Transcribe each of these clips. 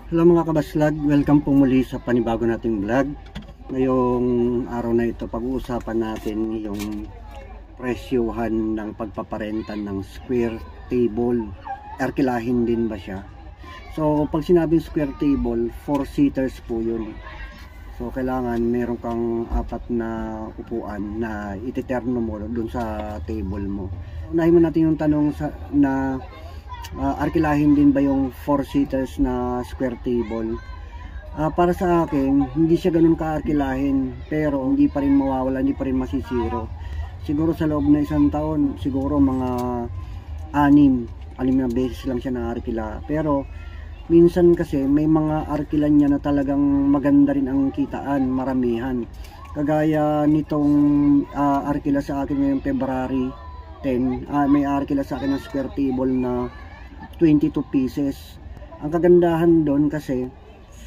Hello mga kabaslag, welcome po muli sa panibago nating vlog. Ngayong araw na ito, pag-uusapan natin yung presyuhan ng pagpaparenta ng square table. Arkilahin din ba siya? So pag sinabing square table, 4 seaters po yun. So kailangan meron kang 4 na upuan na ititerno mo dun sa table mo. Unahin mo natin yung tanong na arkilahin din ba yung 4 seaters na square table. Para sa akin, hindi siya ganun ka-arkilahin, pero hindi pa rin mawawala, hindi pa rin masisiro. Siguro sa loob ng isang taon, siguro mga 6 na beses lang siya na-arkila. Pero minsan kasi may mga arkilan niya na talagang maganda rin ang kitaan, maramihan. Kagaya nitong arkila sa akin ngayong February 10, may arkila sa akin ng square table na 22 pieces. Ang kagandahan doon kasi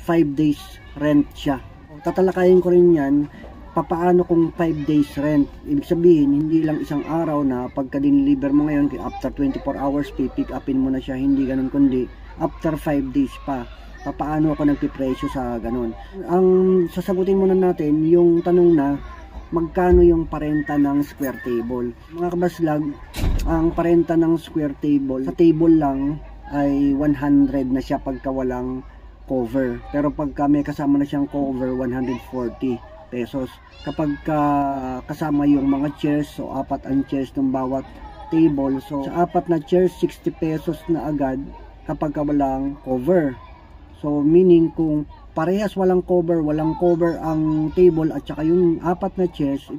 5 days rent siya. Tatalakayin ko rin yan, papaano kung 5 days rent. Ibig sabihin, hindi lang isang araw na pagka diniliver mo ngayon, after 24 hours, pipick upin mo na siya, hindi ganun, kundi after 5 days pa. Papaano ako nagpipresyo sa ganun. Ang sasagutin muna natin, yung tanong na, magkano yung parenta ng square table. Mga kabaslag, ang parenta ng square table, sa table lang ay 100 na siya pagka walang cover. Pero pagka may kasama na siyang cover, 140 pesos. Kapag kasama yung mga chairs, so 4 ang chairs ng bawat table. So sa 4 na chairs, 60 pesos na agad kapag walang cover. So meaning kung parehas walang cover ang table at saka yung 4 na chairs,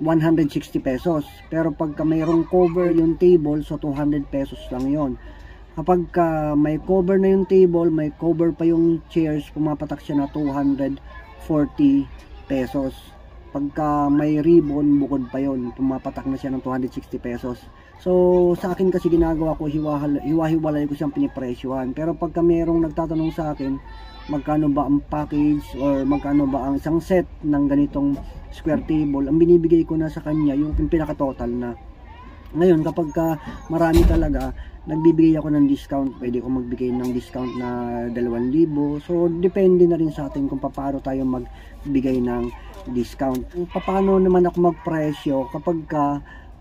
160 pesos. Pero pagka mayroong cover yung table, so 200 pesos lang yon. Kapag may cover na yung table, may cover pa yung chairs, pumapatak siya na 240 pesos. Pagka may ribbon, bukod pa yon, pumapatak na siya ng 260 pesos. So sa akin kasi ginagawa ko, hiwa-hiwalay ko siyang pinipresyuhan. Pero pagka mayroong nagtatanong sa akin, magkano ba ang package or magkano ba ang isang set ng ganitong square table, ang binibigay ko na sa kanya yung pinaka-total na. Ngayon kapag marami talaga, nagbibigay ako ng discount. Pwede ko magbigay ng discount na 2,000. So depende na rin sa atin kung paano tayo magbigay ng discount. Paano naman ako magpresyo kapag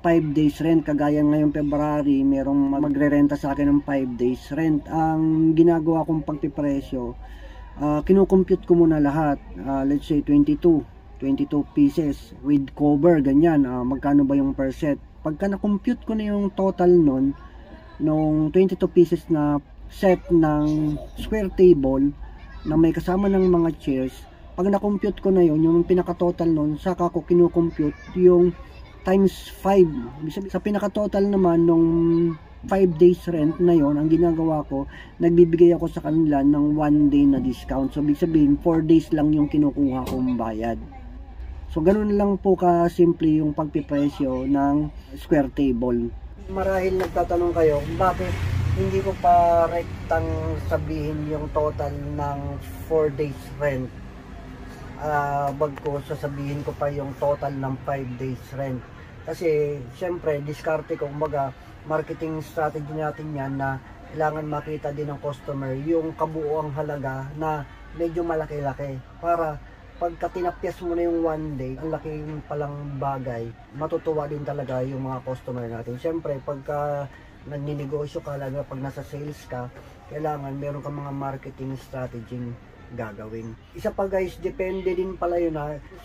5 days rent, kagaya ngayong February, merong magre-renta sa akin ng 5 days rent. Ang ginagawa kong pagpipresyo, kinukompute ko muna lahat. Let's say 22 pieces with cover, ganyan. Magkano ba yung per set? Pagka na-compute ko na yung total nun, nung 22 pieces na set ng square table na may kasama ng mga chairs, pag na-compute ko na yun, yung pinaka-total nun, saka ko kinukompute yung times 5. Sa pinaka-total naman nung 5 days rent na yon, ang ginagawa ko, nagbibigay ako sa kanila ng 1 day na discount. So ibig sabihin 4 days lang yung kinukuha kong bayad. So ganun lang po ka-simple yung pagpipresyo ng square table. Marahil nagtatanong kayo, bakit hindi ko pa rektang sabihin yung total ng 4 days rent? Bagko sasabihin ko pa yung total ng 5 days rent. Kasi syempre diskarte ko, kumbaga marketing strategy natin yan na kailangan makita din ng customer yung kabuuang halaga na medyo malaki-laki, para pagka tinapyas mo na yung 1 day, ang laki palang bagay, matutuwa din talaga yung mga customer natin. Syempre pagka nagninegosyo ka, lalo pag nasa sales ka, kailangan meron kang mga marketing strategy gagawin. Isa pa guys, depende din pala yun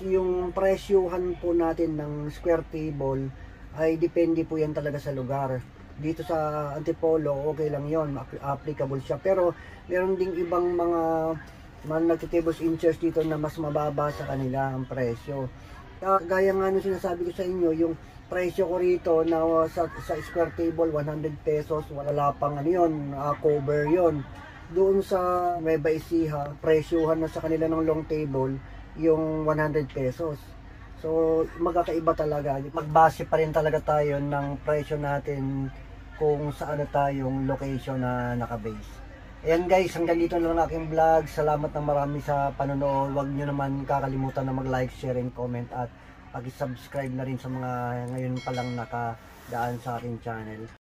yung presyuhan po natin ng square table ay depende po yan talaga sa lugar. Dito sa Antipolo, okay lang yon, applicable siya. Pero meron ding ibang mga nagtitables in chairs dito na mas mababa sa kanila ang presyo. Gaya nga nung sinasabi ko sa inyo, yung presyo ko rito na sa square table 100 pesos, wala pang cover yon. Doon sa Nueva Ecija, presyuhan na sa kanila ng long table yung 100 pesos. So magkakaiba talaga. Magbase pa rin talaga tayo ng presyo natin kung saan na tayong location na nakabase. Ayan guys, hanggang dito na lang aking vlog. Salamat ng marami sa panonood. Huwag nyo naman kakalimutan na mag-like, share, and comment. At pag-subscribe na rin sa mga ngayon pa lang nakadaan sa aking channel.